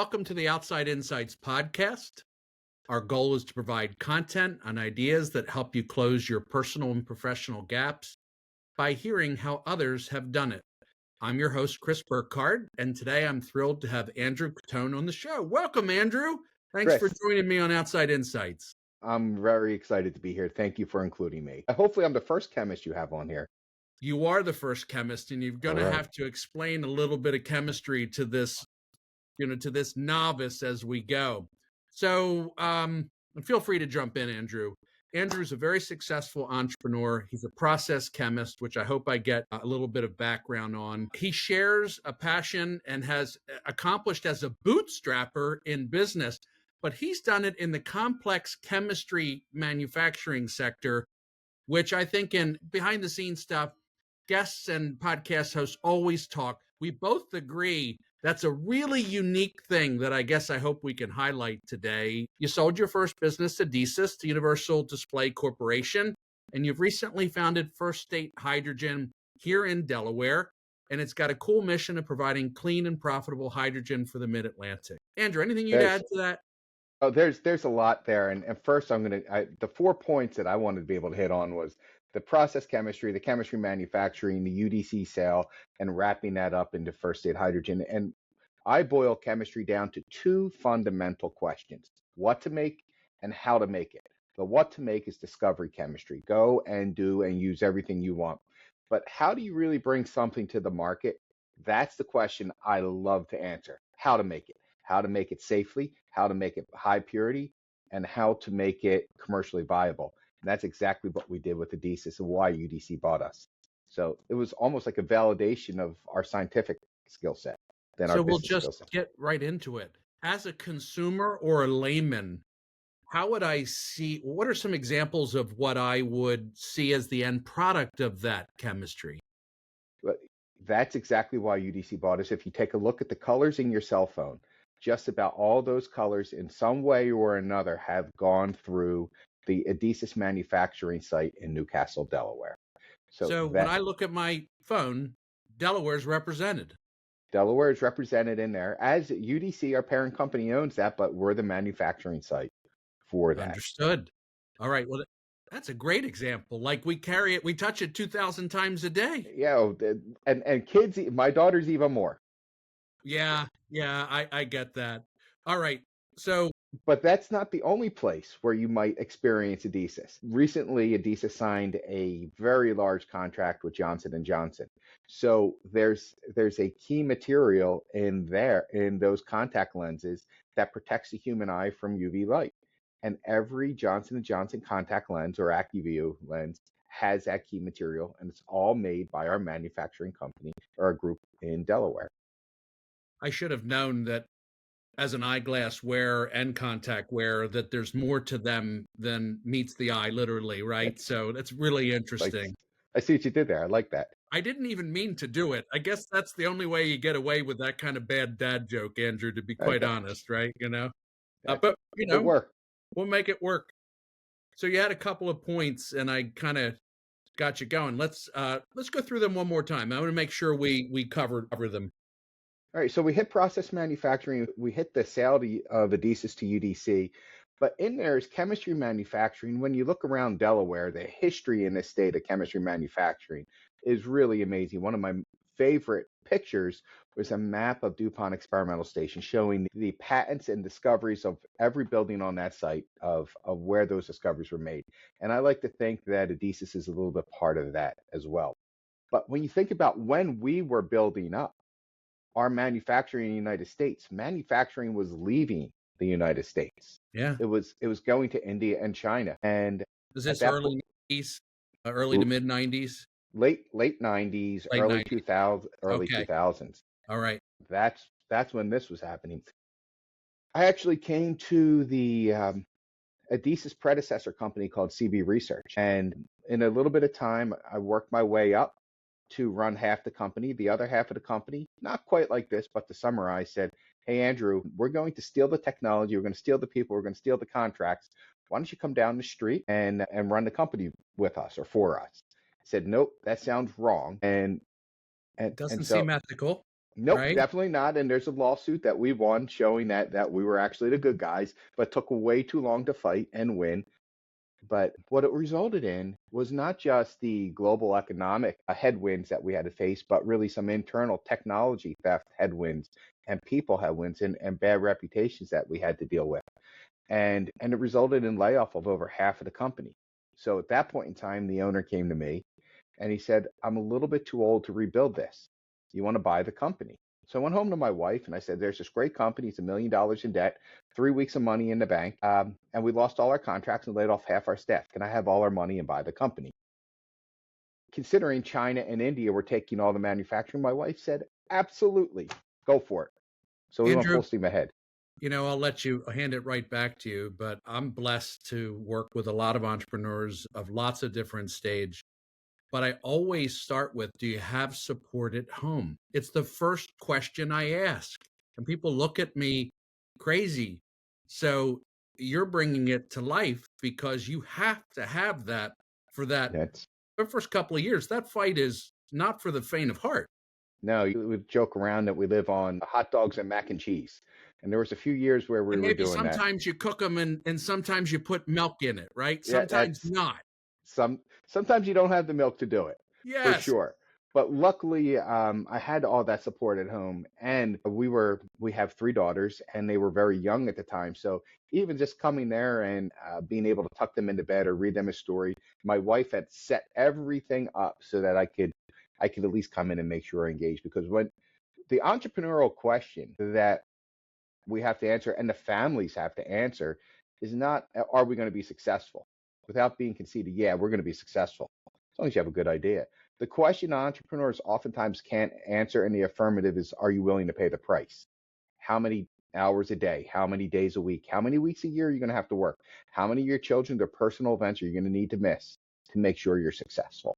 welcome to the Outside Insights podcast. Our goal is to provide content and ideas that help you close your personal and professional gaps by hearing how others have done it. I'm your host, Chris Burkhard, and today I'm thrilled to have Andrew Cottone on the show. Welcome, Andrew. Thanks for Chris, joining me on Outside Insights. I'm very excited to be here. Thank you for including me. Hopefully, I'm the first chemist you have on here. You are the first chemist, and you're going to have to explain a little bit of chemistry to this, to this novice as we go. So feel free to jump in, Andrew. Andrew's a very successful entrepreneur. He's a process chemist, which I hope I get a little bit of background on. He shares a passion and has accomplished as a bootstrapper in business, but he's done it in the complex chemistry manufacturing sector, which I think in behind the scenes stuff, guests and podcast hosts always talk. We both agree that's a really unique thing that I guess I hope we can highlight today. You sold your first business, Adesis, to Universal Display Corporation, and you've recently founded First State Hydrogen here in Delaware, and it's got a cool mission of providing clean and profitable hydrogen for the Mid-Atlantic. Andrew, anything you'd add to that? Oh, there's a lot there, and first the 4 points that I wanted to be able to hit on was the process chemistry, the chemistry manufacturing, the UDC sale, and wrapping that up into First State Hydrogen. And I boil chemistry down to two fundamental questions: what to make and how to make it. The what to make is discovery chemistry. Go and do and use everything you want. But how do you really bring something to the market? That's the question I love to answer. How to make it safely, how to make it high purity, and how to make it commercially viable. And that's exactly what we did with Adesis and why UDC bought us. So it was almost like a validation of our scientific skill set. So we'll just get right into it. As a consumer or a layman, how would I see, what are some examples of what I would see as the end product of that chemistry? That's exactly why UDC bought us. If you take a look at the colors in your cell phone, just about all those colors in some way or another have gone through the Adesis manufacturing site in Newcastle, Delaware. So when I look at my phone, Delaware is represented. Delaware is represented in there. As UDC, our parent company, owns that, but we're the manufacturing site for that. Understood. All right. Well, that's a great example. Like we carry it, we touch it 2,000 times a day. Yeah, and kids, my daughter's even more. Yeah, I get that. All right. So, but that's not the only place where you might experience Adesis. Recently, Adesis signed a very large contract with Johnson & Johnson. So there's a key material in those contact lenses that protects the human eye from UV light. And every Johnson & Johnson contact lens or AccuView lens has that key material, and it's all made by our manufacturing company or a group in Delaware. I should have known that as an eyeglass wearer and contact wearer, that there's more to them than meets the eye, literally, right? So that's really interesting. I see what you did there. I like that. I didn't even mean to do it. I guess that's the only way you get away with that kind of bad dad joke, Andrew, to be quite honest, right? But we'll make it work. So you had a couple of points, and I kind of got you going. Let's go through them one more time. I want to make sure we cover them. All right, so we hit process manufacturing, we hit the sale of Adesis to UDC, but in there is chemistry manufacturing. When you look around Delaware, the history in this state of chemistry manufacturing is really amazing. One of my favorite pictures was a map of DuPont Experimental Station showing the patents and discoveries of every building on that site of where those discoveries were made. And I like to think that Adesis is a little bit part of that as well. But when you think about when we were building up our manufacturing in the United States, manufacturing was leaving the United States. Yeah. It was going to India and China. And is this early 90s, early to mid 90s? Late 90s, early 2000s. All right. That's when this was happening. I actually came to the Adesis predecessor company called CB Research. And in a little bit of time, I worked my way up to run half the company. The other half of the company, not quite like this, but to summarize, said, hey, Andrew, we're going to steal the technology. We're going to steal the people. We're going to steal the contracts. Why don't you come down the street and run the company with us or for us? I said, nope, that sounds wrong. And it doesn't seem ethical. Nope, right? definitely not. And there's a lawsuit that we won showing that we were actually the good guys, but took way too long to fight and win. But what it resulted in was not just the global economic headwinds that we had to face, but really some internal technology theft headwinds and people headwinds and bad reputations that we had to deal with. And it resulted in layoff of over half of the company. So at that point in time, the owner came to me and he said, I'm a little bit too old to rebuild this. You want to buy the company? So I went home to my wife and I said, there's this great company. It's $1 million in debt, 3 weeks of money in the bank. And we lost all our contracts and laid off half our staff. Can I have all our money and buy the company? Considering China and India were taking all the manufacturing, my wife said, absolutely, go for it. So we went Andrew, full steam ahead. I'll let you hand it right back to you, but I'm blessed to work with a lot of entrepreneurs of lots of different stage. But I always start with, do you have support at home? It's the first question I ask. And people look at me crazy. So you're bringing it to life because you have to have that for that That's the first couple of years. That fight is not for the faint of heart. No, you would joke around that we live on hot dogs and mac and cheese. And there was a few years where we And were maybe doing that. sometimes you cook them and sometimes you put milk in it, right? Yeah, Sometimes that's not. sometimes you don't have the milk to do it, for Yes. sure. But luckily, I had all that support at home, and we have 3 daughters, and they were very young at the time. So even just coming there and being able to tuck them into bed or read them a story, my wife had set everything up so that I could at least come in and make sure I engage. Because when the entrepreneurial question that we have to answer and the families have to answer is not, are we going to be successful? Without being conceited, yeah, we're going to be successful as long as you have a good idea. The question entrepreneurs oftentimes can't answer in the affirmative is, are you willing to pay the price? How many hours a day? How many days a week? How many weeks a year are you going to have to work? How many of your children, their personal events are you going to need to miss to make sure you're successful?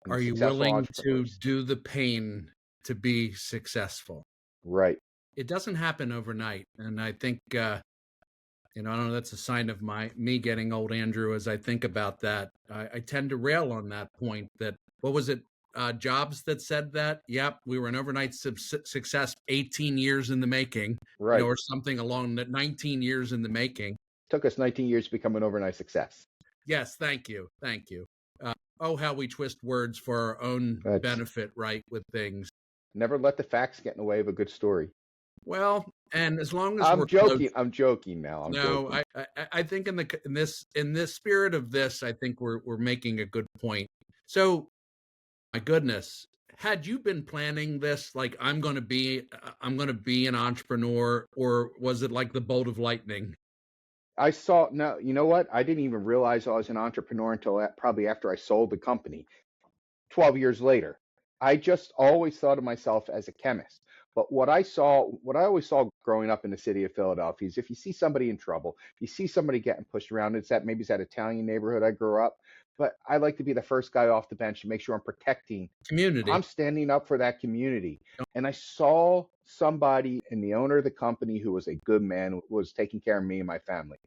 And the Are you successful willing to entrepreneurs, do the pain to be successful? right? It doesn't happen overnight. And I think, I don't know, that's a sign of me getting old, Andrew, as I think about that. I tend to rail on that point that, what was it, Jobs that said that? Yep, we were an overnight success, 18 years in the making, Right. or something along that, 19 years in the making. Took us 19 years to become an overnight success. Yes, thank you. Thank you. Oh, how we twist words for our own That's benefit, right, with things. Never let the facts get in the way of a good story. Well, and as long as I'm we're close. joking. I'm joking now. I'm No, joking. I think in this spirit of this, I think we're making a good point. So, my goodness, had you been planning this, like, I'm going to be an entrepreneur, or was it like the bolt of lightning? I saw, no, you know what? I didn't even realize I was an entrepreneur until probably after I sold the company 12 years later. I just always thought of myself as a chemist. But what I always saw growing up in the city of Philadelphia is if you see somebody in trouble, you see somebody getting pushed around, maybe it's that Italian neighborhood I grew up. But I like to be the first guy off the bench to make sure Community. I'm standing up for that community. And I saw somebody and the owner of the company who was a good man, was taking care of me and my family.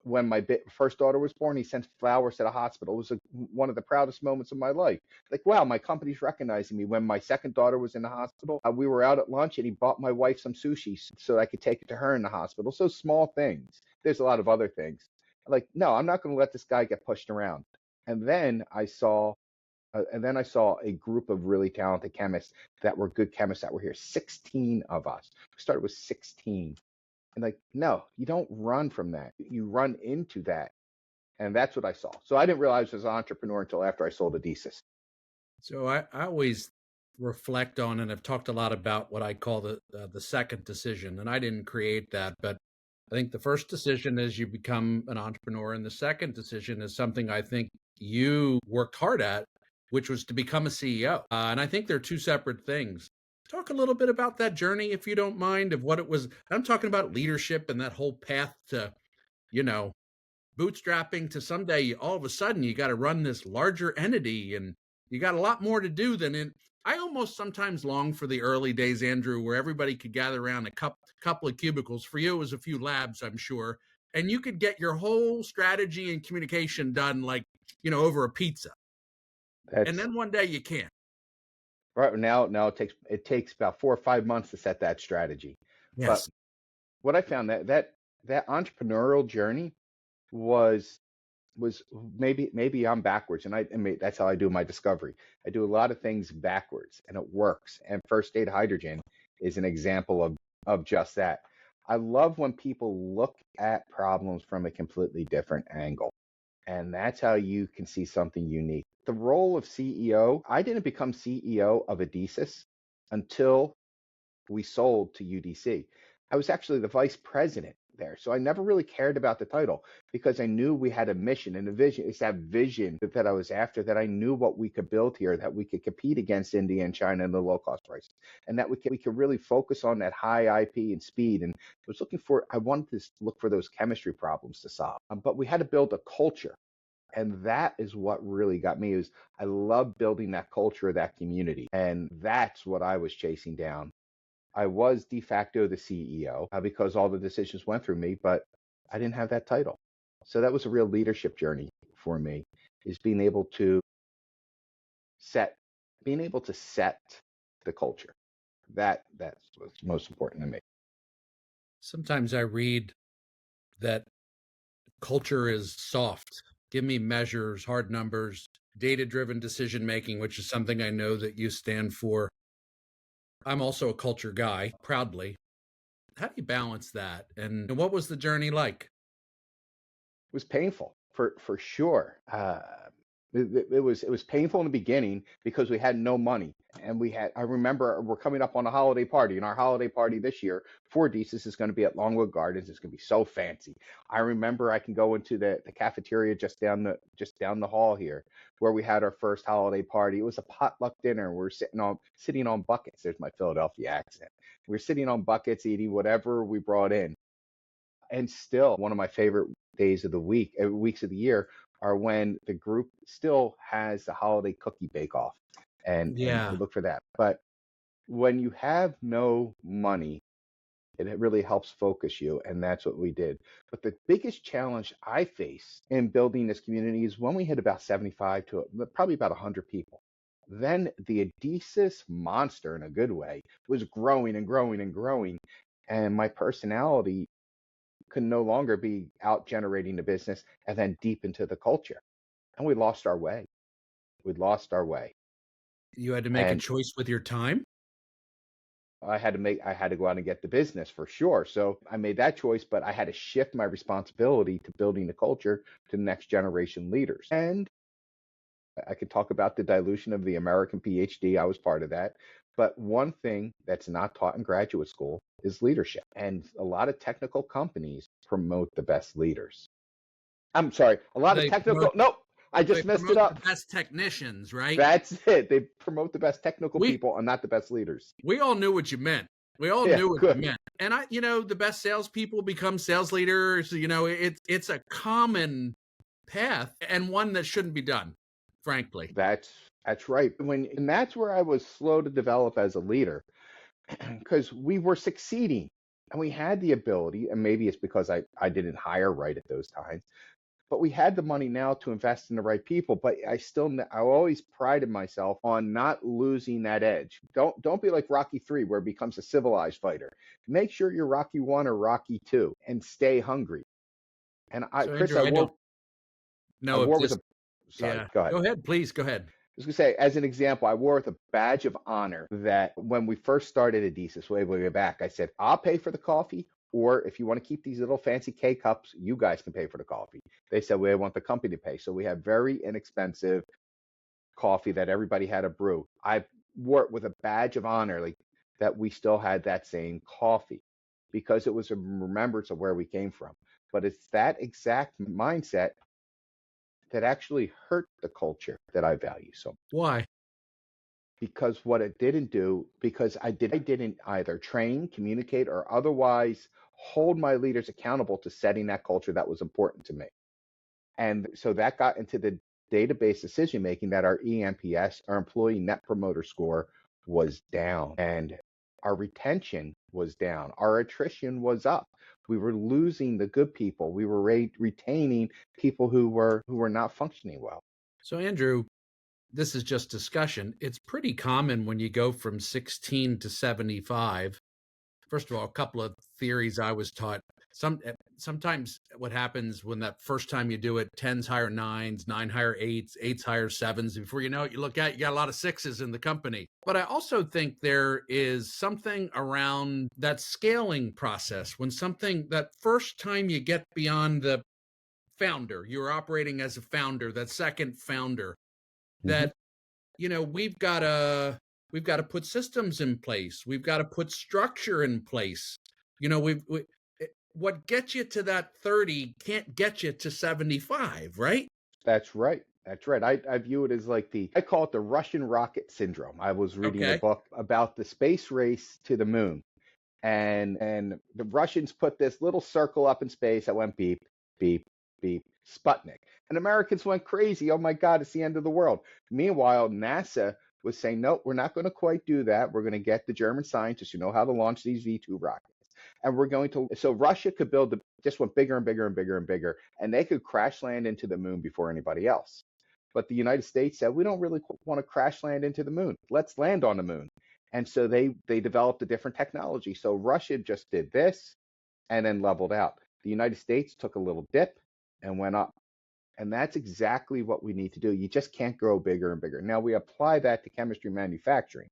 When my first daughter was born, he sent flowers to the hospital. It was one of the proudest moments of my life. Like, wow, my company's recognizing me. When my second daughter was in the hospital, we were out at lunch and he bought my wife some sushi so I could take it to her in the hospital. So small things. There's a lot of other things. Like, no, I'm not going to let this guy get pushed around. And then I saw a group of really talented chemists that were good chemists that were here. 16 of us. We started with 16. And like, no, you don't run from that. You run into that. And that's what I saw. So I didn't realize I was an entrepreneur until after I sold Adesis. So I always reflect on, and I've talked a lot about what I call the second decision, and I didn't create that, but I think the first decision is you become an entrepreneur, and the second decision is something I think you worked hard at, which was to become a CEO. And I think they're two separate things. Talk a little bit about that journey, if you don't mind, of what it was. I'm talking about leadership and that whole path to, you know, bootstrapping to someday all of a sudden you got to run this larger entity and you got a lot more to do than in. I almost sometimes long for the early days, Andrew, where everybody could gather around a couple of cubicles. For you, it was a few labs, I'm sure, and you could get your whole strategy and communication done, like, over a pizza. And That's then one day you can't. Right now it takes about 4 or 5 months to set that strategy. But Yes. what I found that entrepreneurial journey was was maybe I'm backwards, and that's how I do my discovery. I do a lot of things backwards, and it works. And first aid hydrogen is an example of just that. I love when people look at problems from a completely different angle, and that's how you can see something unique. The role of CEO, I didn't become CEO of Adesis until we sold to UDC. I was actually the vice president there. So I never really cared about the title because I knew we had a mission and a vision. It's that vision that I was after, that I knew what we could build here, that we could compete against India and China and the low cost prices, and that we could really focus on that high IP and speed. And I wanted to look for those chemistry problems to solve. But we had to build a culture. And that is what really got me. Is I love building that culture, that community. And that's what I was chasing down. I was de facto the CEO because all the decisions went through me, but I didn't have that title. So that was a real leadership journey for me, is set, being able to set the culture. That's what's most important to me. Sometimes I read that culture is soft. Give me measures, hard numbers, data-driven decision making, which is something I know that you stand for. I'm also a culture guy, proudly. How do you balance that? And what was the journey like? It was painful for sure. It was painful in the beginning because we had no money, and I remember we're coming up on a holiday party, and our holiday party this year for Adesis is going to be at Longwood Gardens. It's going to be so fancy. I remember I can go into the cafeteria just down the hall here, where we had our first holiday party. It was a potluck dinner. We're sitting on buckets. There's my Philadelphia accent. We're sitting on buckets eating whatever we brought in. And still, one of my favorite days of the weeks of the year, are when the group still has the holiday cookie bake off, and we Yeah. look for that. But when you have no money, it really helps focus you, and that's what we did. But the biggest challenge I faced in building this community is when we hit about 75 to probably about 100 people. Then the Adesis monster, in a good way, was growing and growing and growing, and my personality could no longer be out generating the business and then deep into the culture. And we lost our way. We lost our way. You had to make a And choice with your time? I had to go out and get the business for sure. So I made that choice, but I had to shift my responsibility to building the culture to the next generation leaders. And I could talk about the dilution of the American PhD. I was part of that. But one thing that's not taught in graduate school is leadership. And a lot of technical companies promote the best leaders. I'm sorry, a lot of They technical, promote nope, I they just messed it promote the up. best technicians, right? That's it. They promote the best technical We people and not the best leaders. we all knew what you meant. We all Yeah, knew what you good. meant. And the best salespeople become sales leaders. It's a common path, and one that shouldn't be done, frankly. That's right. And that's where I was slow to develop as a leader, because we were succeeding and we had the ability, and maybe it's because I didn't hire right at those times, but we had the money now to invest in the right people. But I always prided myself on not losing that edge. Don't be like Rocky 3, where it becomes a civilized fighter. Make sure you're Rocky 1 or Rocky 2, and stay hungry. And So, Chris, Andrew, I don't I know if wore with this. a, sorry, Yeah. go ahead. Go ahead, please. Go ahead. I was going to say, as an example, I wore with a badge of honor that when we first started Adesis way back, I said, I'll pay for the coffee, or if you want to keep these little fancy K cups, you guys can pay for the coffee. They said, we want the company to pay. So we had very inexpensive coffee that everybody had to brew. I wore it with a badge of honor, like that we still had that same coffee, because it was a remembrance of where we came from. But it's that exact mindset that actually hurt the culture that I value so much. Why? Because what it didn't do, because I didn't either train, communicate, or otherwise hold my leaders accountable to setting that culture that was important to me. And so that got into the database decision making, that our ENPS, our employee net promoter score, was down, and our retention was down. Our attrition was up. We were losing the good people. We were retaining people who were not functioning well. So, Andrew, this is just discussion. It's pretty common when you go from 16 to 75. First of all, a couple of theories I was taught. Sometimes what happens when that first time you do it, 10s higher 9s, 9 higher 8s, 8s higher 7s. Before you know it, you look at, you got a lot of 6s in the company. But I also think there is something around that scaling process. When something, that first time you get beyond the founder, you're operating as a founder, that second founder, Hmm. that, we've got to put systems in place. We've got to put structure in place. What gets you to that 30 can't get you to 75, right? That's right. That's right. I view it as like I call it the Russian rocket syndrome. I was reading a Okay. book about the space race to the moon, and the Russians put this little circle up in space that went beep, beep, beep, Sputnik. And Americans went crazy. Oh my God, it's the end of the world. Meanwhile, NASA was saying, no, we're not going to quite do that. We're going to get the German scientists who know how to launch these V2 rockets. And we're going to, so Russia could just went bigger and bigger and bigger and bigger, and they could crash land into the moon before anybody else. But the United States said, we don't really want to crash land into the moon. Let's land on the moon. And so they developed a different technology. So Russia just did this and then leveled out. The United States took a little dip and went up. And that's exactly what we need to do. You just can't grow bigger and bigger. Now we apply that to chemistry manufacturing.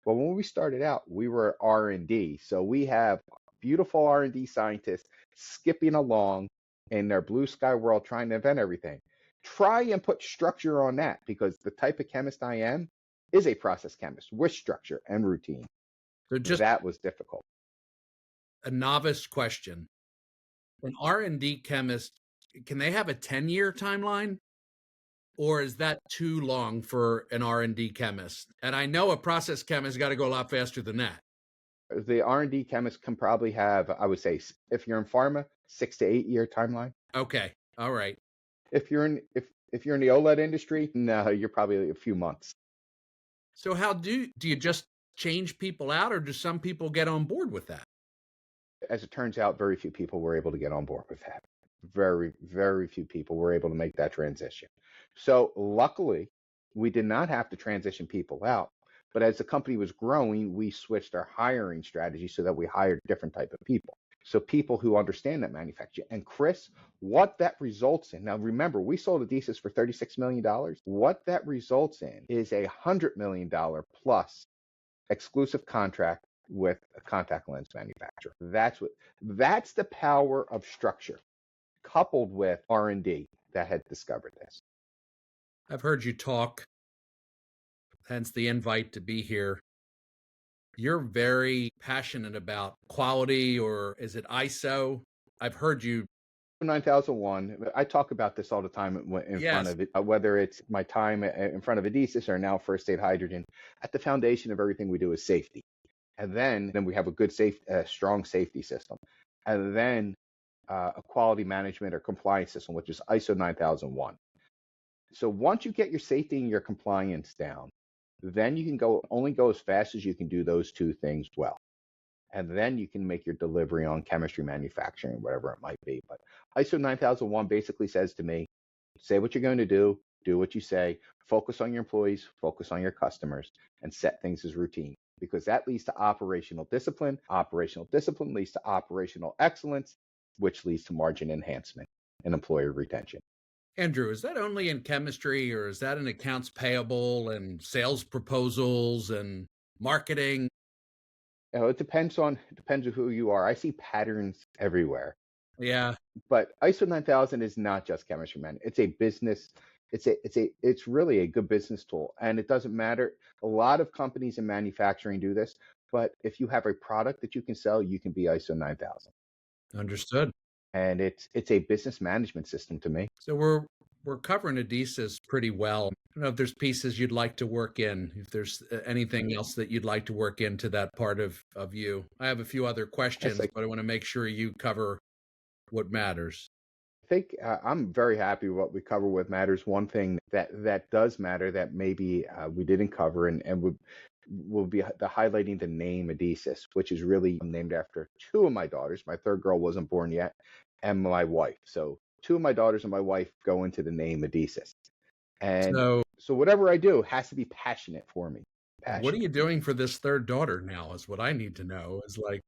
Well, when we started out, we were R&D. So we have beautiful R&D scientists skipping along in their blue sky world trying to invent everything. Try and put structure on that, because the type of chemist I am is a process chemist with structure and routine. So just That was difficult. a novice question. An R&D chemist, can they have a 10-year timeline? Or is that too long for an R&D chemist? And I know a process chemist got to go a lot faster than that. The R&D chemist can probably have, I would say, if you're in pharma, 6 to 8 year timeline. Okay. All right. If you're in the OLED industry, no, you're probably a few months. So how do you just change people out, or do some people get on board with that? As it turns out, very few people were able to get on board with that. Very, very few people were able to make that transition. So luckily, we did not have to transition people out. But as the company was growing, we switched our hiring strategy so that we hired different type of people. So people who understand that manufacturing. And Chris, what that results in, now remember, we sold Adesis for $36 million. What that results in is $100 million plus exclusive contract with a contact lens manufacturer. That's the power of structure, coupled with R&D that had discovered this. I've heard you talk, hence the invite to be here. You're very passionate about quality, or is it ISO? I've heard you. 9001, I talk about this all the time in front Yes. of it, whether it's my time in front of Adesis or now First Aid Hydrogen. At the foundation of everything we do is safety. And then we have a good, strong safety system. And then a quality management or compliance system, which is ISO 9001. So once you get your safety and your compliance down, then you can only go as fast as you can do those two things well. And then you can make your delivery on chemistry manufacturing, whatever it might be. But ISO 9001 basically says to me, say what you're going to do what you say, focus on your employees, focus on your customers, and set things as routine, because that leads to operational discipline. Operational discipline leads to operational excellence, which leads to margin enhancement and employee retention. Andrew, is that only in chemistry, or is that in accounts payable and sales proposals and marketing? It depends on who you are. I see patterns everywhere. Yeah. But ISO 9000 is not just chemistry, man. It's a business. It's really a good business tool, and it doesn't matter. A lot of companies in manufacturing do this, but if you have a product that you can sell, you can be ISO 9000. Understood. And it's a business management system to me. So we're covering Adesis pretty well. I don't know if there's pieces you'd like to work in, if there's anything else that you'd like to work into that part of you. I have a few other questions, but I want to make sure you cover what matters. I think I'm very happy with what we cover what matters. One thing that does matter that maybe we didn't cover and will be highlighting the name Adesis, which is really named after two of my daughters. My third girl wasn't born yet, and my wife. So two of my daughters and my wife go into the name Adesis. And So so whatever I do has to be passionate for me. what are Passionate. you doing for this third daughter now is what I need to know. Is like,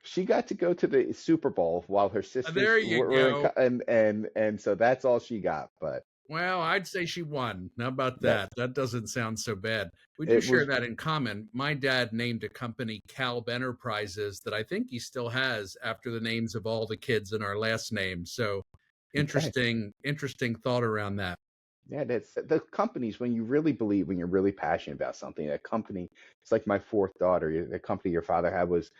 She got to go to the Super Bowl while her sisters there you were in, go. and so that's all she got. But Well, I'd say she won. How about that that? That doesn't sound so bad. We do it share was that in common. My dad named a company Calb Enterprises that I think he still has after the names of all the kids in our last name. So okay. interesting thought around that. Yeah, that's the companies when you really believe, when you're really passionate about something. That company, it's like my fourth daughter. The company your father had was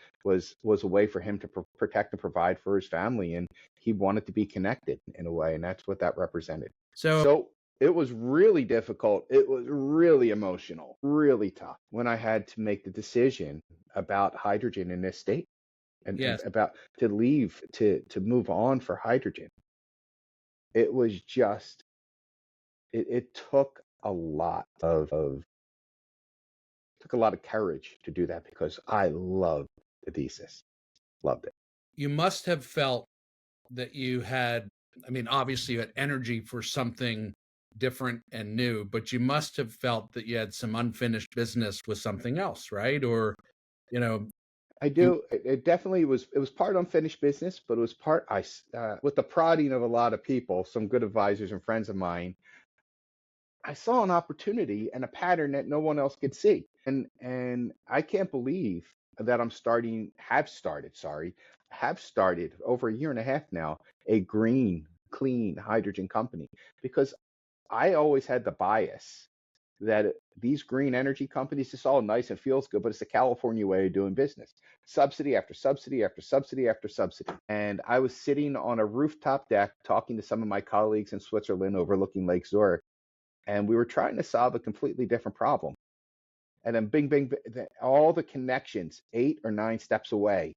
a way for him to protect and provide for his family, and he wanted to be connected in a way, and that's what that represented. So So it was really difficult. It was really emotional, really tough when I had to make the decision about hydrogen in this state and yes, about to leave to move on for hydrogen. It was just it took a lot of took a lot of courage to do that because I loved Adesis. Loved it. you must have felt that you had, I mean, obviously you had energy for something different and new, but you must have felt that you had some unfinished business with something else, right? Or, you know, I you do. It definitely was. It was part unfinished business, but it was part with the prodding of a lot of people, some good advisors and friends of mine. I saw an opportunity and a pattern that no one else could see. And I can't believe that have started over a year and a half now, a green, clean hydrogen company because I always had the bias that these green energy companies, it's all nice and feels good, but it's the California way of doing business. Subsidy after subsidy after subsidy after subsidy. And I was sitting on a rooftop deck talking to some of my colleagues in Switzerland overlooking Lake Zurich, and we were trying to solve a completely different problem. And then bing, bing, all the connections 8 or 9 steps away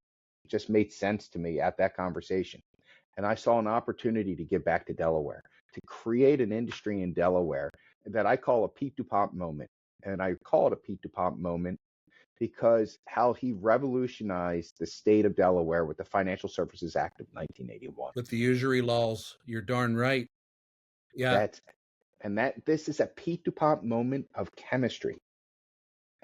just made sense to me at that conversation. And I saw an opportunity to give back to Delaware, to create an industry in Delaware that I call a Pete DuPont moment. And I call it a Pete DuPont moment because how he revolutionized the state of Delaware with the Financial Services Act of 1981. with the usury laws, you're darn right. Yeah. That's and that this is a Pete DuPont moment of chemistry.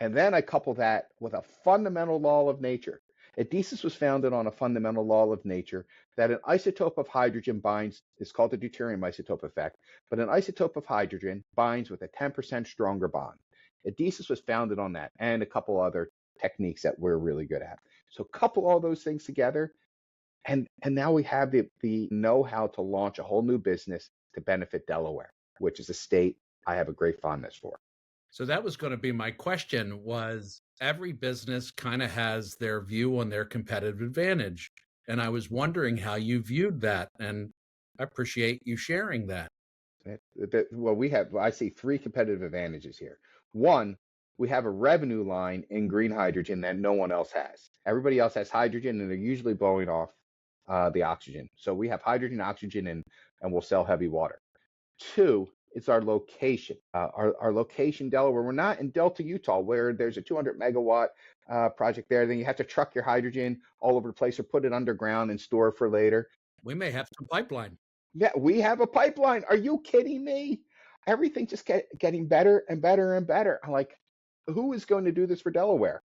And then I couple that with a fundamental law of nature. Adesis was founded on a fundamental law of nature that an isotope of hydrogen binds, it's called the deuterium isotope effect, but an isotope of hydrogen binds with a 10% stronger bond. Adesis was founded on that and a couple other techniques that we're really good at. So couple all those things together, and now we have the know-how to launch a whole new business to benefit Delaware, which is a state I have a great fondness for. So that was going to be my question, was every business kind of has their view on their competitive advantage. And I was wondering how you viewed that. And I appreciate you sharing that. Well, I see 3 competitive advantages here. One, we have a revenue line in green hydrogen that no one else has. Everybody else has hydrogen, and they're usually blowing off the oxygen. So we have hydrogen, oxygen, and we'll sell heavy water. Two, it's our location. Our location, Delaware. We're not in Delta, Utah, where there's a 200 megawatt project there. Then you have to truck your hydrogen all over the place or put it underground and store it for later. We may have some pipeline. Yeah, we have a pipeline. Are you kidding me? Everything just getting better and better and better. I'm like, who is going to do this for Delaware?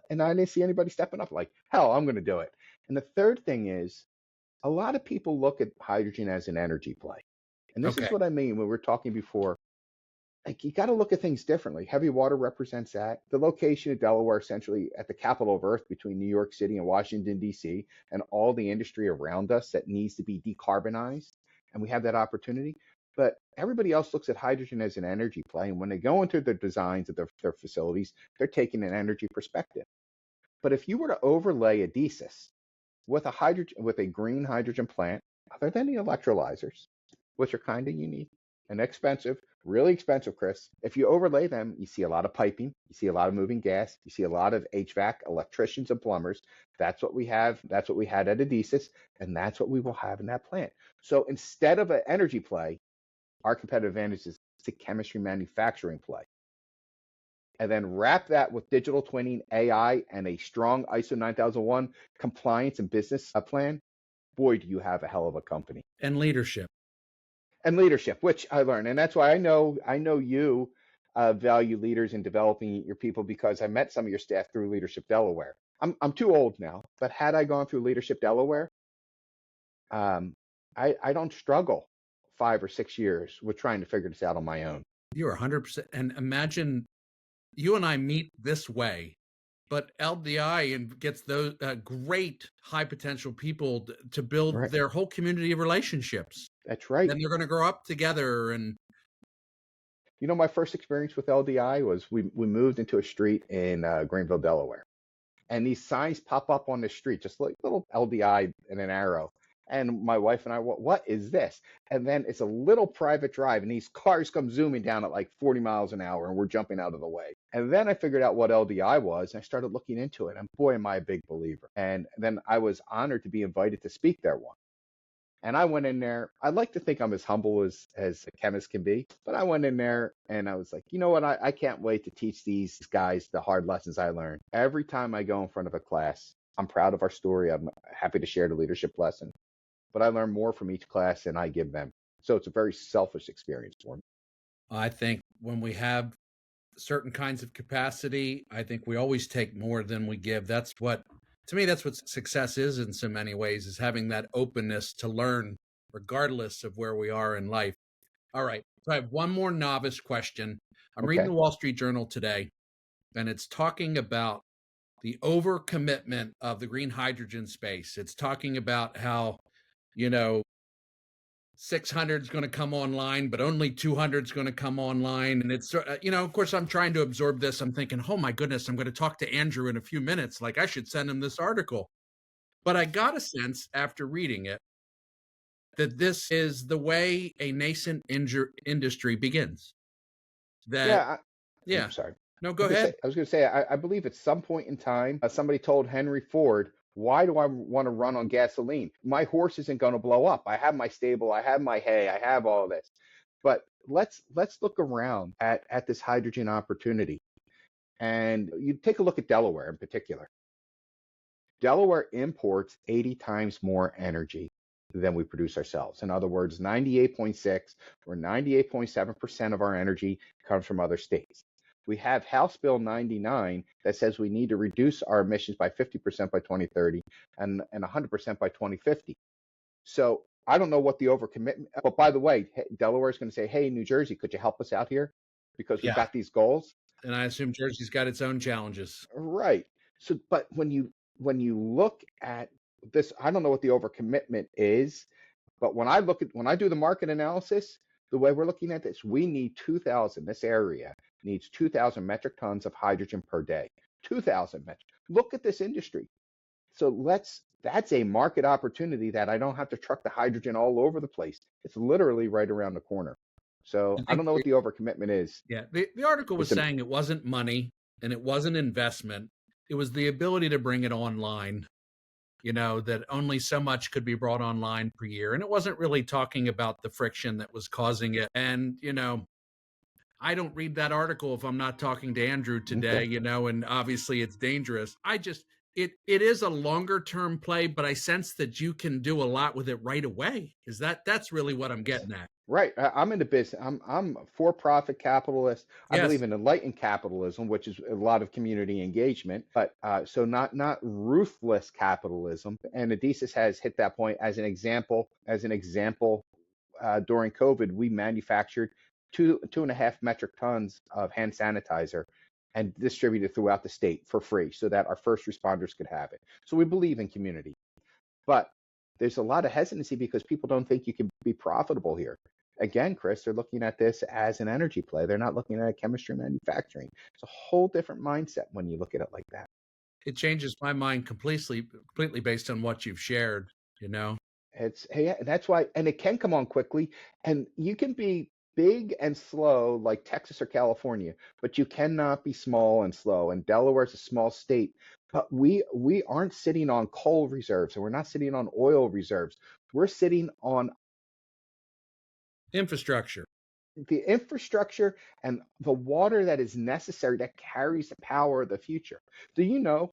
And I didn't see anybody stepping up like, hell, I'm going to do it. And the third thing is, a lot of people look at hydrogen as an energy play. And this Okay. is what I mean when we were talking before. Like, you got to look at things differently. Heavy water represents that. The location of Delaware, essentially at the capital of Earth between New York City and Washington, D.C., and all the industry around us that needs to be decarbonized. And we have that opportunity. But everybody else looks at hydrogen as an energy play. And when they go into the designs of their facilities, they're taking an energy perspective. But if you were to overlay Adesis with a green hydrogen plant, other than the electrolyzers, which are kind of unique and expensive, really expensive, Chris. If you overlay them, you see a lot of piping, you see a lot of moving gas, you see a lot of HVAC, electricians and plumbers. That's what we have. That's what we had at Adesis, and that's what we will have in that plant. So instead of an energy play, our competitive advantage is a chemistry manufacturing play. And then wrap that with digital twinning, AI, and a strong ISO 9001 compliance and business plan. Boy, do you have a hell of a company. And leadership. And leadership, which I learned, and that's why I know you value leaders in developing your people because I met some of your staff through Leadership Delaware. I'm too old now, but had I gone through Leadership Delaware, um, I don't struggle 5 or 6 years with trying to figure this out on my own. You're 100%. And imagine you and I meet this way, but LDI and gets those great high potential people to build Right. their whole community of relationships. That's right. Then they're going to grow up together. And You know, my first experience with LDI was we moved into a street in Greenville, Delaware, and these signs pop up on the street, just like little LDI and an arrow. And my wife and I, what is this? And then it's a little private drive, and these cars come zooming down at like 40 miles an hour, and we're jumping out of the way. And then I figured out what LDI was, and I started looking into it. And boy, am I a big believer. And then I was honored to be invited to speak there once. And I went in there. I'd like to think I'm as humble as a chemist can be, but I went in there and I was like, you know what? I can't wait to teach these guys the hard lessons I learned. Every time I go in front of a class, I'm proud of our story. I'm happy to share the leadership lesson, but I learn more from each class than I give them. So it's a very selfish experience for me. I think when we have certain kinds of capacity, I think we always take more than we give. To me, that's what success is in so many ways, is having that openness to learn regardless of where we are in life. All right. So I have one more novice question. I'm reading Okay. the Wall Street Journal today, and it's talking about the overcommitment of the green hydrogen space. It's talking about how, 600 is going to come online, but only 200 is going to come online. And it's, of course, I'm trying to absorb this. I'm thinking, oh my goodness, I'm going to talk to Andrew in a few minutes. Like I should send him this article. But I got a sense after reading it that this is the way a nascent industry begins. Yeah. Yeah, Sorry. no, go ahead. I was going to say, I believe at some point in time, somebody told Henry Ford, why do I want to run on gasoline? My horse isn't going to blow up. I have my stable, I have my hay, I have all this. But let's look around at this hydrogen opportunity. And you take a look at Delaware in particular. Delaware imports 80 times more energy than we produce ourselves. In other words, 98.6 or 98.7% of our energy comes from other states. We have House Bill 99 that says we need to reduce our emissions by 50% by 2030 and 100% by 2050. So I don't know what the overcommitment, but by the way, Delaware is going to say, hey, New Jersey, could you help us out here? Because we've got these goals. And I assume Jersey's got its own challenges. Right. So, but when you look at this, I don't know what the overcommitment is, but when I do the market analysis, the way we're looking at this, we need 2,000. This area needs 2,000 metric tons of hydrogen per day. 2,000 metric. Look at this industry. So that's a market opportunity that I don't have to truck the hydrogen all over the place. It's literally right around the corner. So I don't know what the overcommitment is. Yeah, the article was saying it wasn't money and it wasn't investment. It was the ability to bring it online, that only so much could be brought online per year. And it wasn't really talking about the friction that was causing it. And, I don't read that article if I'm not talking to Andrew today, and obviously it's dangerous. It is a longer term play, but I sense that you can do a lot with it right away. That's really what I'm getting at. Right. I'm into business. I'm a for-profit capitalist. I Yes. believe in enlightened capitalism, which is a lot of community engagement, but so not ruthless capitalism. And Adesis has hit that point as an example. During COVID, we manufactured 2.5 metric tons of hand sanitizer and distributed throughout the state for free so that our first responders could have it. So we believe in community, but there's a lot of hesitancy because people don't think you can be profitable here. Again, Chris, they're looking at this as an energy play. They're not looking at chemistry manufacturing. It's a whole different mindset when you look at it like that. It changes my mind completely based on what you've shared, That's why, and it can come on quickly, and you can be big and slow like Texas or California, but you cannot be small and slow. And Delaware is a small state, but we aren't sitting on coal reserves and we're not sitting on oil reserves. We're sitting on infrastructure. The infrastructure and the water that is necessary that carries the power of the future. Do you know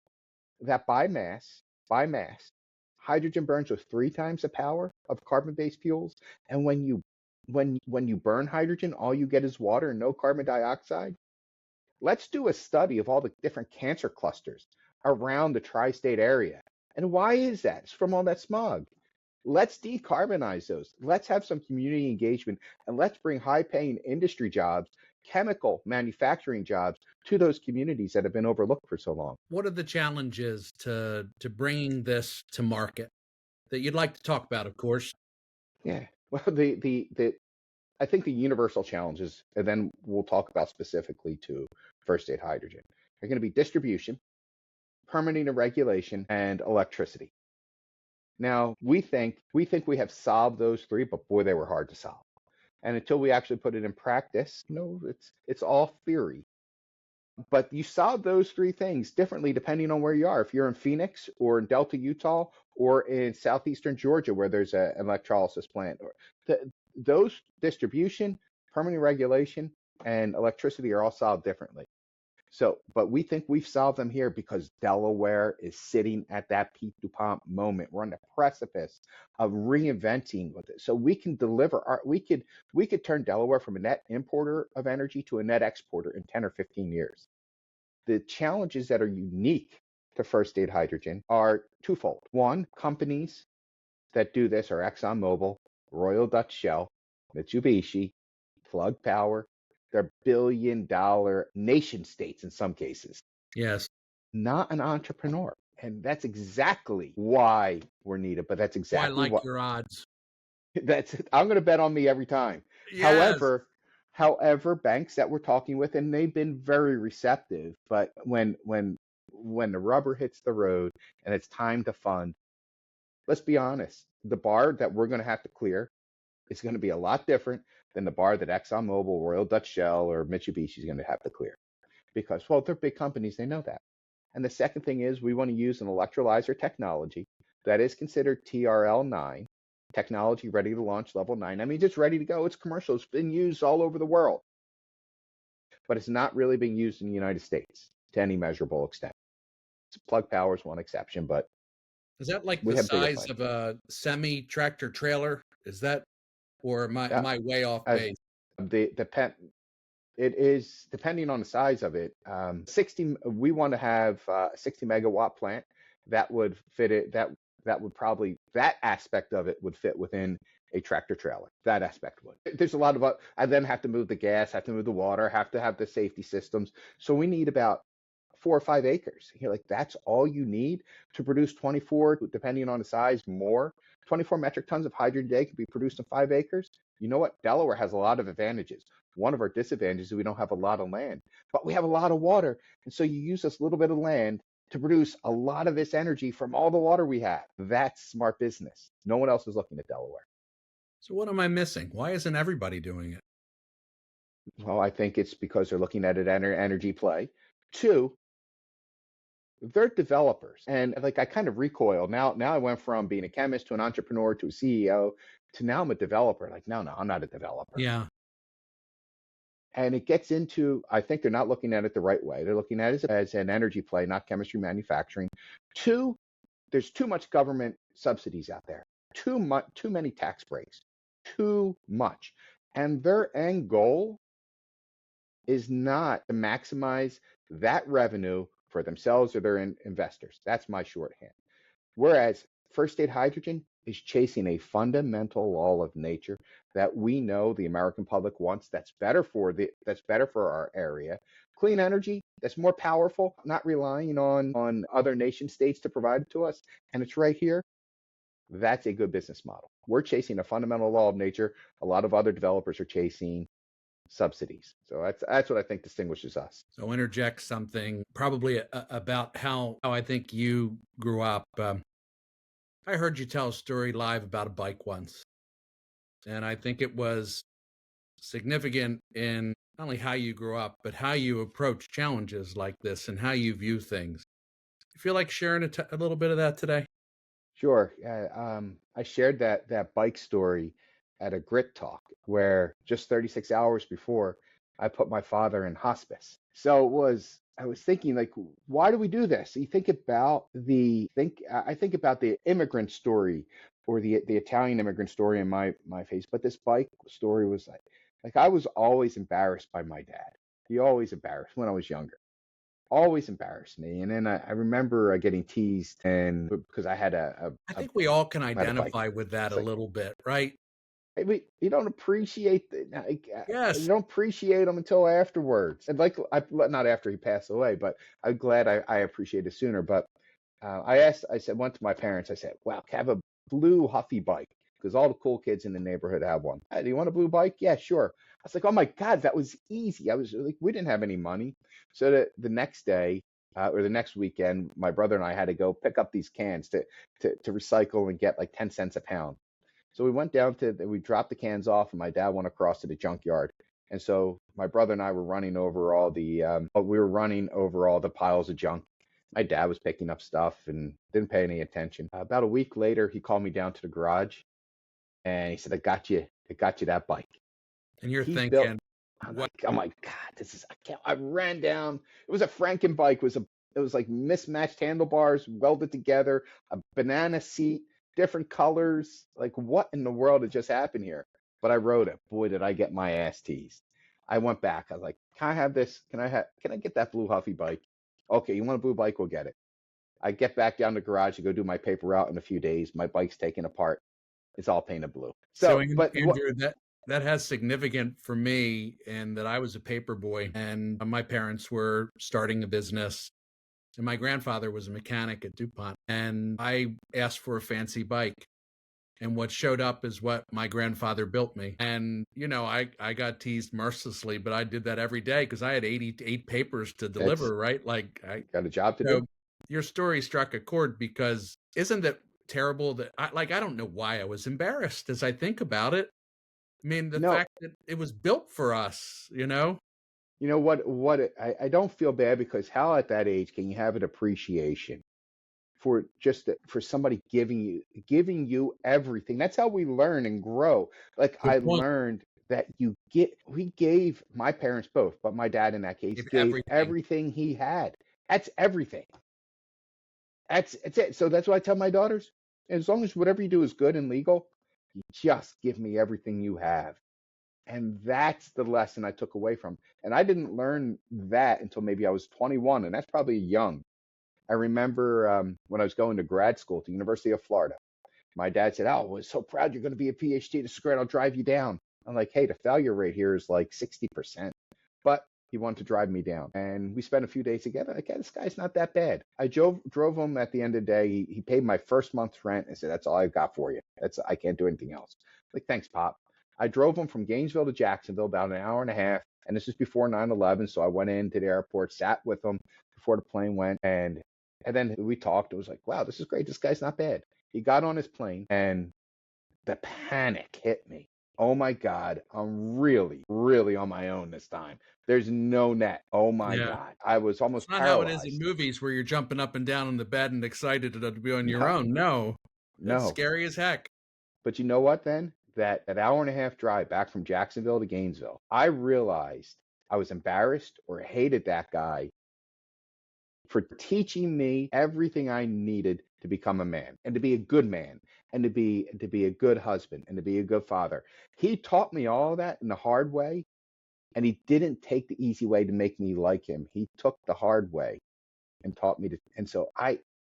that by mass, hydrogen burns with 3 times the power of carbon-based fuels? And when you when you burn hydrogen, all you get is water and no carbon dioxide. Let's do a study of all the different cancer clusters around the tri-state area. And why is that? It's from all that smog. Let's decarbonize those. Let's have some community engagement, and let's bring high-paying industry jobs, chemical manufacturing jobs to those communities that have been overlooked for so long. What are the challenges to bringing this to market that you'd like to talk about, of course? Yeah. Well, I think the universal challenges, and then we'll talk about specifically to first state hydrogen, are going to be distribution, permitting and regulation, and electricity. Now, we think we have solved those three, but boy, they were hard to solve. And until we actually put it in practice, it's all theory. But you solve those three things differently depending on where you are. If you're in Phoenix or in Delta, Utah, or in southeastern Georgia, where there's an electrolysis plant, or those distribution, permitting regulation, and electricity are all solved differently. So, but we think we've solved them here because Delaware is sitting at that peak to pump moment. We're on the precipice of reinventing with it. So we can deliver we could turn Delaware from a net importer of energy to a net exporter in 10 or 15 years. The challenges that are unique to first state hydrogen are twofold. One, companies that do this are ExxonMobil, Royal Dutch Shell, Mitsubishi, Plug Power. They're billion-dollar nation states in some cases. Yes. Not an entrepreneur. And that's exactly why we're needed. But that's exactly what your odds. I'm going to bet on me every time. Yes. However, banks that we're talking with, and they've been very receptive, but when the rubber hits the road and it's time to fund, let's be honest, the bar that we're going to have to clear is going to be a lot different than the bar that ExxonMobil, Royal Dutch Shell, or Mitsubishi is going to have to clear. Because, well, they're big companies, they know that. And the second thing is we want to use an electrolyzer technology that is considered TRL9, technology ready to launch level 9. I mean, it's ready to go. It's commercial. It's been used all over the world. But it's not really being used in the United States to any measurable extent. Plug Power is one exception, but is that like the size of a semi-tractor trailer? Is that, or am I way off base? It is, depending on the size of it, 60. We want to have a 60 megawatt plant that would fit it. That would probably, that aspect of it would fit within a tractor trailer. That aspect would. There's a lot of, I then have to move the gas, have to move the water, have to have the safety systems. So we need about 4 or 5 acres. You're like, that's all you need to produce 24, depending on the size, more. 24 metric tons of hydrogen a day can be produced in 5 acres. You know what? Delaware has a lot of advantages. One of our disadvantages is we don't have a lot of land, but we have a lot of water. And so you use this little bit of land to produce a lot of this energy from all the water we have. That's smart business. No one else is looking at Delaware. So what am I missing? Why isn't everybody doing it? Well, I think it's because they're looking at it energy play. 2, they're developers. And like, I kind of recoil. Now I went from being a chemist to an entrepreneur to a CEO to now I'm a developer. Like, no, I'm not a developer. Yeah. And it gets into, I think they're not looking at it the right way. They're looking at it as an energy play, not chemistry manufacturing. 2, there's too much government subsidies out there. Too many tax breaks. Too much. And their end goal is not to maximize that revenue for themselves or their investors. That's my shorthand. Whereas first state hydrogen is chasing a fundamental law of nature that we know the American public wants. That's better for our area. Clean energy that's more powerful, not relying on other nation states to provide it to us, and it's right here. That's a good business model. We're chasing a fundamental law of nature. A lot of other developers are chasing subsidies. So that's what I think distinguishes us. So interject something probably about how I think you grew up. I heard you tell a story live about a bike once, and I think it was significant in not only how you grew up, but how you approach challenges like this and how you view things. You feel like sharing a little bit of that today? Sure. I shared that bike story at a grit talk where just 36 hours before I put my father in hospice. So I was thinking, like, why do we do this? You think about I think about the immigrant story or the Italian immigrant story in my face, but this bike story was like I was always embarrassed by my dad. He always embarrassed when I was younger. Always embarrassed me. And then I remember getting teased and because I had I think we all can had a bike. identify with that It's a like, little bit, right? hey, you don't appreciate you Yes. don't appreciate him until afterwards. And like not after he passed away, but I'm glad I appreciate it sooner. But went to my parents. I said, "Wow, can I have a blue Huffy bike?" Because all the cool kids in the neighborhood have one. Hey, do you want a blue bike? Yeah, sure. I was like, "Oh my God, that was easy." I was like, we didn't have any money, so the next day or the next weekend, my brother and I had to go pick up these cans to recycle and get like 10 cents a pound. So we dropped the cans off, and my dad went across to the junkyard. And so my brother and I were running over all the piles of junk. My dad was picking up stuff and didn't pay any attention. About a week later, he called me down to the garage and he said, I got you that bike. And you're He built, thinking, what? I'm like, God, I ran down. It was a Franken bike. It was like mismatched handlebars welded together, a banana seat, different colors. Like, what in the world had just happened here? But I rode it. Boy, did I get my ass teased. I went back. I was like, can I have this? Can I get that blue Huffy bike? Okay, you want a blue bike? We'll get it. I get back down to the garage to go do my paper route in a few days. My bike's taken apart. It's all painted blue. So, So, but what? Andrew, that has significant for me, and that I was a paper boy, and my parents were starting a business, and my grandfather was a mechanic at DuPont, and I asked for a fancy bike. And what showed up is what my grandfather built me. And, I got teased mercilessly, but I did that every day because I had 88 papers to It's deliver, right? Like, I got a job to so do. your story struck a chord, because isn't it terrible that I don't know why I was embarrassed as I think about it. I mean, the No, fact that it was built for us, you know I don't feel bad because how at that age can you have an appreciation for for somebody giving you everything? That's how we learn and grow. Like Good I point. learned that we gave my parents both, but my dad in that case If gave everything. everything he had. That's everything. That's it. So that's what I tell my daughters. As long as whatever you do is good and legal, you just give me everything you have. And that's the lesson I took away from. And I didn't learn that until maybe I was 21, and that's probably young. I remember when I was going to grad school at the University of Florida. My dad said, "Oh, we're so proud you're going to be a PhD. This is great. I'll drive you down." I'm like, "Hey, the failure rate here is like 60%." But he wanted to drive me down. And we spent a few days together. Like, yeah, this guy's not that bad. I drove him at the end of the day. He paid my first month's rent and said, "That's all I've got for you. I can't do anything else." Like, thanks, Pop. I drove him from Gainesville to Jacksonville, about an hour and a half. And this is before 9/11. So I went into the airport, sat with him before the plane went. And then we talked. It was like, wow, this is great. This guy's not bad. He got on his plane and the panic hit me. Oh my God, I'm really, really on my own this time. There's no net. Oh my Yeah. God. I was It's almost not how it is in paralyzed. movies where you're jumping up and down in the bed and excited to be on your No, own. No, it's no. scary as heck. But you know what then? That hour and a half drive back from Jacksonville to Gainesville, I realized I was embarrassed or hated that guy for teaching me everything I needed to become a man and to be a good man and to be a good husband and to be a good father. He taught me all that in the hard way, and he didn't take the easy way to make me like him. He took the hard way and taught me to. And so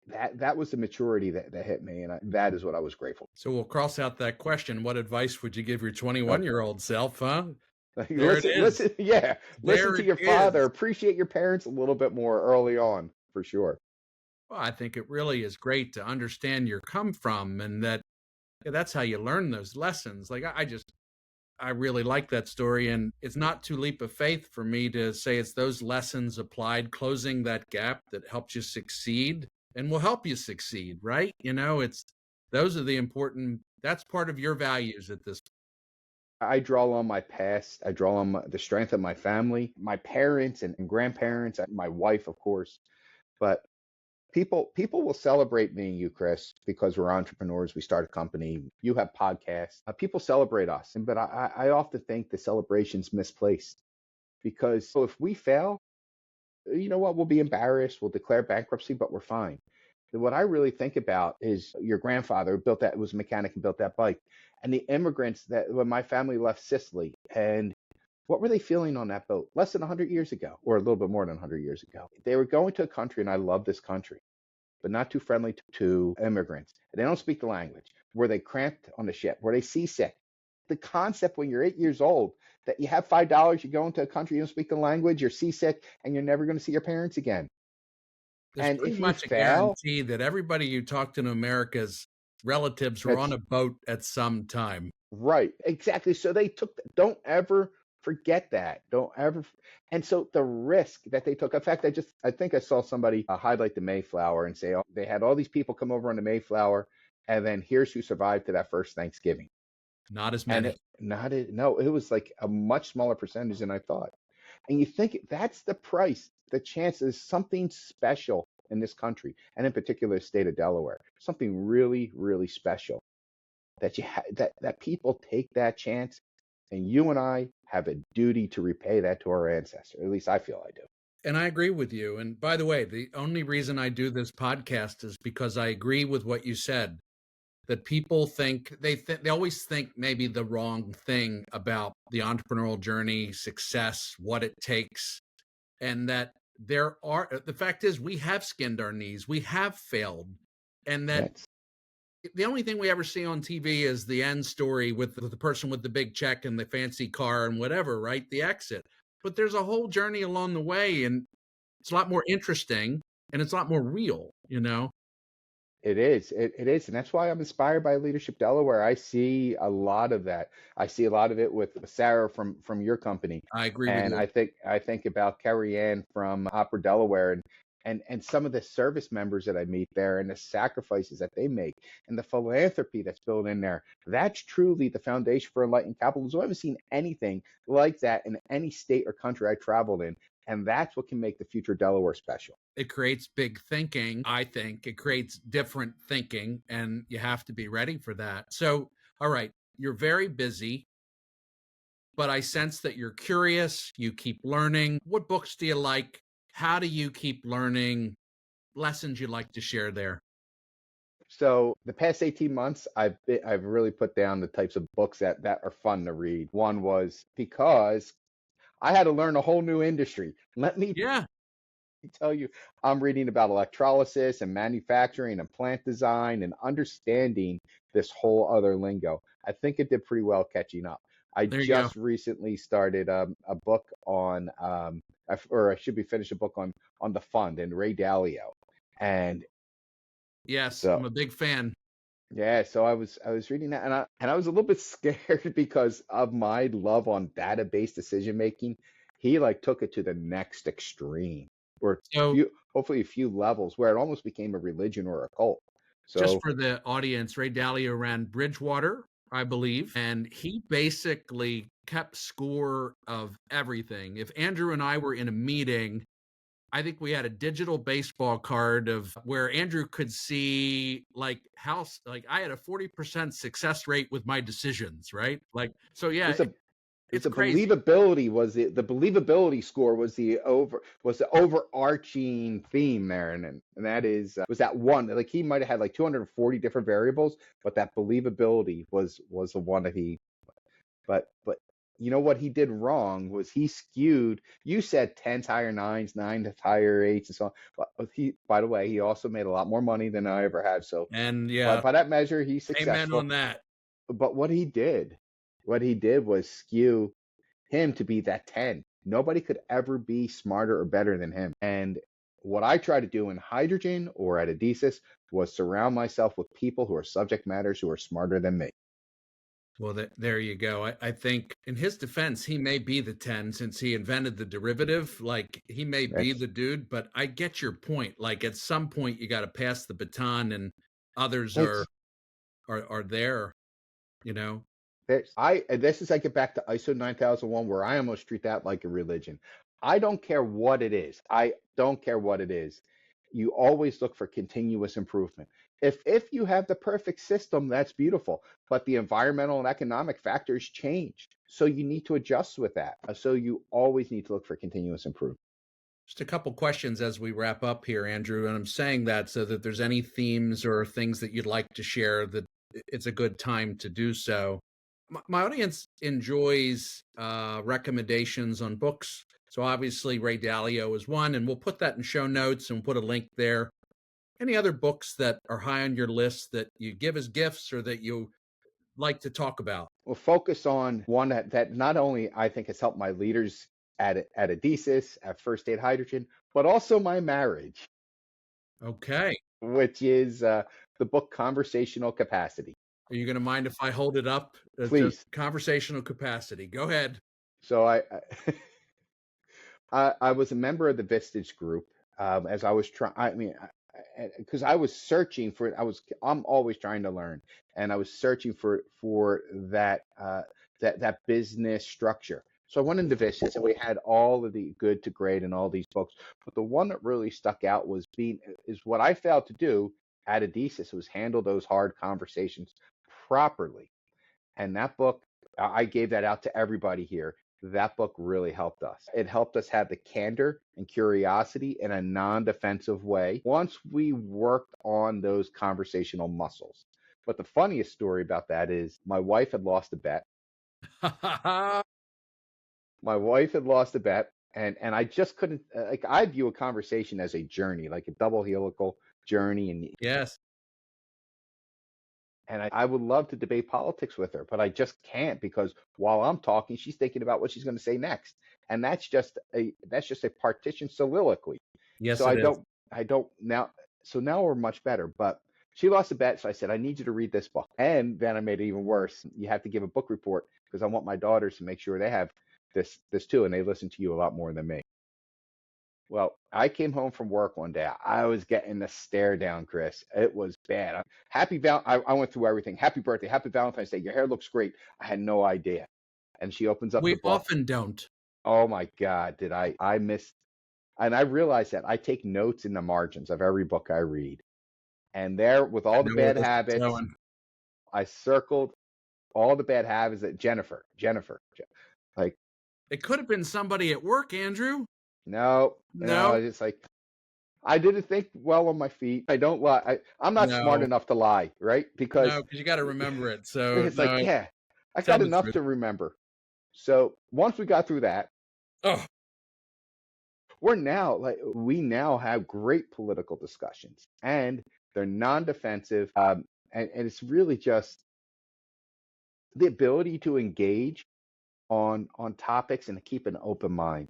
that was the maturity that hit me, and that is what I was grateful So we'll cross out that question. What advice would you give your for. 21-year-old self, huh? Like, There it is. yeah, listen There to it your father, is. appreciate your parents a little bit more early on, for sure. Well, I think it really is great to understand your come from, and that's how you learn those lessons. Like, I really like that story, and it's not too leap of faith for me to say it's those lessons applied, closing that gap, that helps you succeed and will help you succeed, right? It's those are the important, that's part of your values at this. I draw on my past. I draw on the strength of my family, my parents and grandparents, and my wife, of course. But people will celebrate me and you, Chris, because we're entrepreneurs. We start a company. You have podcasts. People celebrate us, but I often think the celebration's misplaced because so if we fail, you know what? We'll be embarrassed. We'll declare bankruptcy, but we're fine. What I really think about is your grandfather built that, was a mechanic and built that bike, and the immigrants that when my family left Sicily, and what were they feeling on that boat less than 100 years ago, or a little bit more than 100 years ago? They were going to a country, and I love this country, but not too friendly to immigrants. They don't speak the language. Were they cramped on the ship? Were they seasick? The concept when you're 8 years old that you have $5, you go into a country, you don't speak the language, you're seasick, and you're never going to see your parents again. There's And pretty if you much a fail, guarantee that everybody you talked to in America's relatives were on that's a boat at some time. right, exactly. So they took, don't ever forget that. Don't ever. And so the risk that they took, in fact, I think I saw somebody highlight the Mayflower and say, oh, they had all these people come over on the Mayflower, and then here's who survived to that first Thanksgiving. Not as And many. no, it was like a much smaller percentage than I thought. And you think that's the price, the chance is something special in this country, and in particular, the state of Delaware, something really, really special that that people take that chance, and you and I have a duty to repay that to our ancestors. At least I feel I do. And I agree with you. And by the way, the only reason I do this podcast is because I agree with what you said, that people think they always think maybe the wrong thing about the entrepreneurial journey, success, what it takes, and that the fact is we have skinned our knees, we have failed, and that That's the only thing we ever see on TV is the end story with the person with the big check and the fancy car and whatever, right? The exit. But there's a whole journey along the way, and it's a lot more interesting and it's a lot more real, you know? it is. It is. And that's why I'm inspired by Leadership Delaware. I see a lot of that. I see a lot of it with Sarah from your company. I agree with And you. I think about Carrie Ann from Opera Delaware, and some of the service members that I meet there, and the sacrifices that they make, and the philanthropy that's built in there. That's truly the foundation for enlightened capitalism. I haven't seen anything like that in any state or country I traveled in. And that's what can make the future Delaware special. It creates big thinking. I think it creates different thinking, and you have to be ready for that. So, all right, you're very busy, but I sense that you're curious. You keep learning. What books do you like? How do you keep learning? Lessons you'd like to share there? So the past 18 months, I've really put down the types of books that are fun to read. One was because I had to learn a whole new industry. Let me Yeah, tell you, I'm reading about electrolysis and manufacturing and plant design and understanding this whole other lingo. I think it did pretty well catching up. I there you go. just recently started a book on, or I should be finished a book on the fund and Ray Dalio. And Yes, so I'm a big fan. yeah, so I was reading that, and I was a little bit scared because of my love on database decision making. He like took it to the next extreme, or So, hopefully a few levels where it almost became a religion or a cult. just So for the audience, Ray Dalio ran Bridgewater, I believe, and he basically kept score of everything. If Andrew and I were in a meeting, I think we had a digital baseball card of where Andrew could see like like I had a 40% success rate with my decisions, right? Like, so it yeah, was a it was it's the crazy. believability was the believability score was the overarching theme there, and that is was that one, like he might have had like 240 different variables, but that believability was the one that he. But you know what he did wrong was he skewed. You said 10 higher nines, nine higher eights, and so on. But he, by the way, he also made a lot more money than I ever had. So And but yeah, by that measure, he's amen on successful. that. But what he did was skew him to be that 10. Nobody could ever be smarter or better than him. And what I try to do in hydrogen or at Adesis was surround myself with people who are subject matters who are smarter than me. Well, there you go. I think in his defense, he may be the 10 since he invented the derivative. Like he may be That's the dude, but I get your point. Like at some point, you got to pass the baton, and others that's are there. You know, and this is I get back to ISO 9001 where I almost treat that like a religion. I don't care what it is. I don't care what it is. You always look for continuous improvement. If you have the perfect system, that's beautiful, but the environmental and economic factors change. So you need to adjust with that. So you always need to look for continuous improvement. Just a couple questions as we wrap up here, Andrew. And I'm saying that so that there's any themes or things that you'd like to share, that it's a good time to do so. My audience enjoys recommendations on books. So obviously Ray Dalio is one, and we'll put that in show notes and put a link there. Any other books that are high on your list that you give as gifts or that you like to talk about? We'll focus on one that not only I think has helped my leaders at Adesis, at First Aid Hydrogen, but also my marriage, Okay. which is the book Conversational Capacity. Are you going to mind if I hold it up? Just Please. conversational capacity. Go ahead. So I was a member of the Vistage group as I was trying. I mean, because I was searching for. I'm always trying to learn, and I was searching for that business structure. So I went into Vistage, and we had all of the Good to Great and all these books. But the one that really stuck out is what I failed to do at Adesis was handle those hard conversations properly. And that book, I gave that out to everybody here. That book really helped us. It helped us have the candor and curiosity in a non-defensive way once we worked on those conversational muscles. But the funniest story about that is my wife had lost a bet. My wife had lost a bet, and I just couldn't, like, I view a conversation as a journey, like a double helical journey. And Yes. And I would love to debate politics with her, but I just can't, because while I'm talking, she's thinking about what she's going to say next. And that's just a partition soliloquy. Yes, So it is. I don't now. So now we're much better. But she lost a bet, so I said, I need you to read this book. And then I made it even worse. You have to give a book report because I want my daughters to make sure they have this too, and they listen to you a lot more than me. Well, I came home from work one day. I was getting the stare down, Chris. It was bad. I went through everything. Happy birthday, happy Valentine's Day. Your hair looks great. I had no idea. And she opens up the We book. often don't. Oh my God, did I missed. And I realized that I take notes in the margins of every book I read. And there, with all the bad habits, I circled all the bad habits that Jennifer. Like, it could have been somebody at work, Andrew. No. It's like, I didn't think well on my feet. I don't lie. I'm not smart enough to lie, right? Because you got to remember it. So it's like, yeah, I got enough to remember. So once we got through that, we now have great political discussions, and they're non-defensive, and it's really just the ability to engage on topics and to keep an open mind.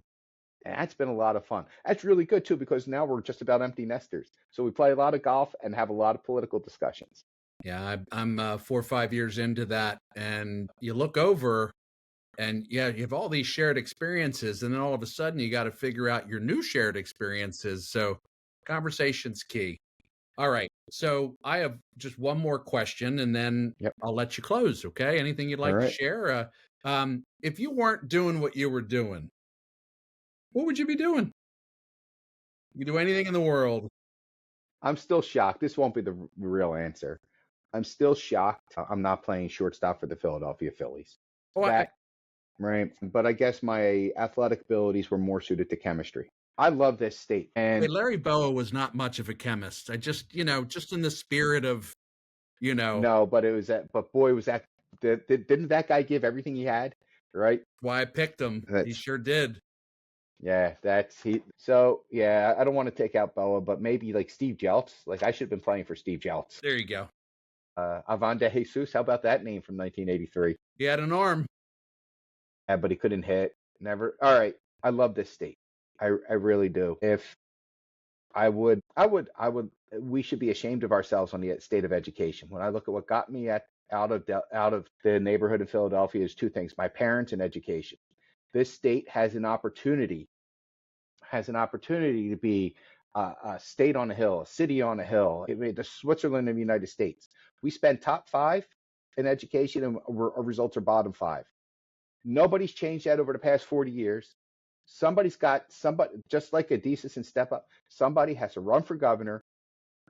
And that's been a lot of fun. That's really good too, because now we're just about empty nesters. So we play a lot of golf and have a lot of political discussions. Yeah, I'm 4 or 5 years into that, and you look over, and you have all these shared experiences, and then all of a sudden you got to figure out your new shared experiences. So conversation's key. All right. So I have just one more question, and then I'll let you close. Okay. Anything you'd like to share? If you weren't doing what you were doing, what would you be doing? You do anything in the world. I'm still shocked. This won't be the real answer. I'm still shocked I'm not playing shortstop for the Philadelphia Phillies. Right. But I guess my athletic abilities were more suited to chemistry. I love this state. And Larry Boa was not much of a chemist. I just, just in the spirit of, No, but it was that. But boy, was that. Didn't that guy give everything he had? Right. Why I picked him. He sure did. Yeah, that's he. So yeah, I don't want to take out Boa, but maybe like Steve Jeltz. Like, I should have been playing for Steve Jeltz. There you go. Ivan De Jesus. How about that name from 1983? He had an arm. Yeah, but he couldn't hit. Never. All right. I love this state. I really do. If I would. We should be ashamed of ourselves on the state of education. When I look at what got me out of the neighborhood of Philadelphia, is two things: my parents and education. This state has an opportunity to be a state on a hill, a city on a hill, the Switzerland of the United States. We spend top 5 in education, and our results are bottom 5. Nobody's changed that over the past 40 years. Somebody, just like Adesis and Step Up, somebody has to run for governor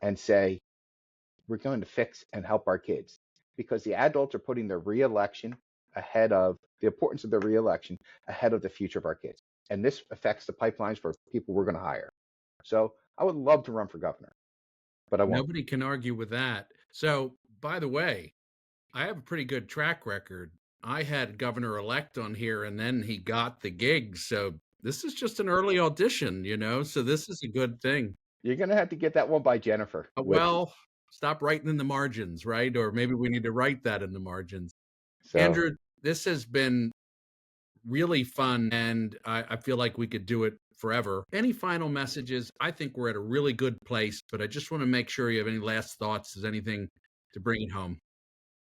and say, we're going to fix and help our kids, because the adults are putting their reelection ahead of the importance of the reelection, ahead of the future of our kids. And this affects the pipelines for people we're going to hire. So I would love to run for governor, but I won't. Nobody can argue with that. So, by the way, I have a pretty good track record. I had governor-elect on here, and then he got the gig. So this is just an early audition, so this is a good thing. You're going to have to get that one by Jennifer. Well, stop writing in the margins, right? Or maybe we need to write that in the margins. So, Andrew, this has been really fun, and I feel like we could do it forever. Any final messages? I think we're at a really good place, but I just want to make sure you have any last thoughts. Is anything to bring it home?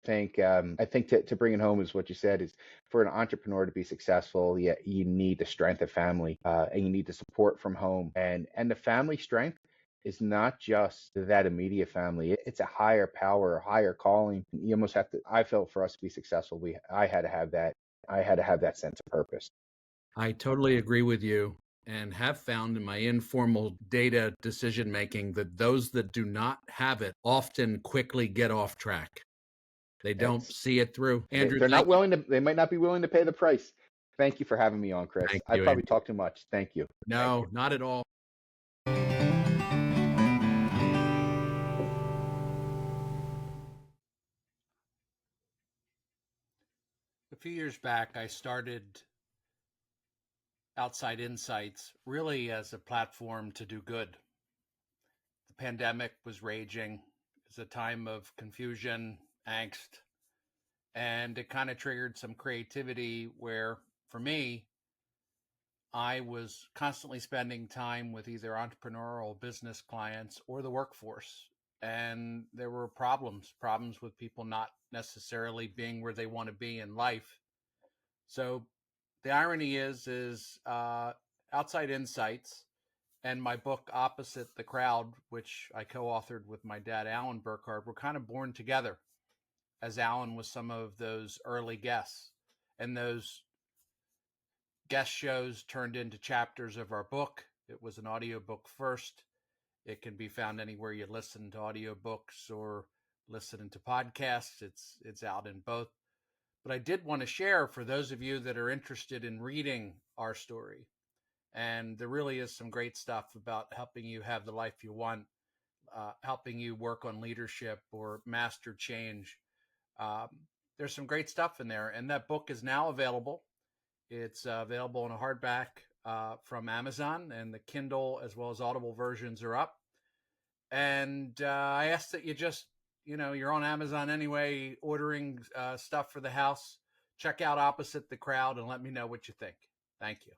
I think to bring it home is what you said is for an entrepreneur to be successful, you need the strength of family, and you need the support from home, and the family strength is not just that immediate family. It's a higher power, a higher calling. You almost have to. I felt for us to be successful, I had to have that. I had to have that sense of purpose. I totally agree with you, and have found in my informal data decision making that those that do not have it often quickly get off track. They don't see it through. Andrew, they're not willing to. They might not be willing to pay the price. Thank you for having me on, Chris. I probably talked too much. Thank you. No, not at all. A few years back, I started Outside Insights really as a platform to do good. The pandemic was raging. It was a time of confusion, angst, and it kind of triggered some creativity where, for me, I was constantly spending time with either entrepreneurial business clients or the workforce. And there were problems with people not necessarily being where they want to be in life. So the irony is Outside Insights and my book Opposite the Crowd, which I co-authored with my dad, Alan Burkhard, were kind of born together, as Alan was some of those early guests. And those guest shows turned into chapters of our book. It was an audiobook first. It can be found anywhere you listen to audiobooks or listen to podcasts. It's out in both. But I did want to share for those of you that are interested in reading our story. And there really is some great stuff about helping you have the life you want, helping you work on leadership or master change. There's some great stuff in there. And that book is now available. It's available in a hardback from Amazon, and the Kindle as well as Audible versions are up. And I ask that you just, you're on Amazon anyway, ordering stuff for the house. Check out Opposite the Crowd and let me know what you think. Thank you.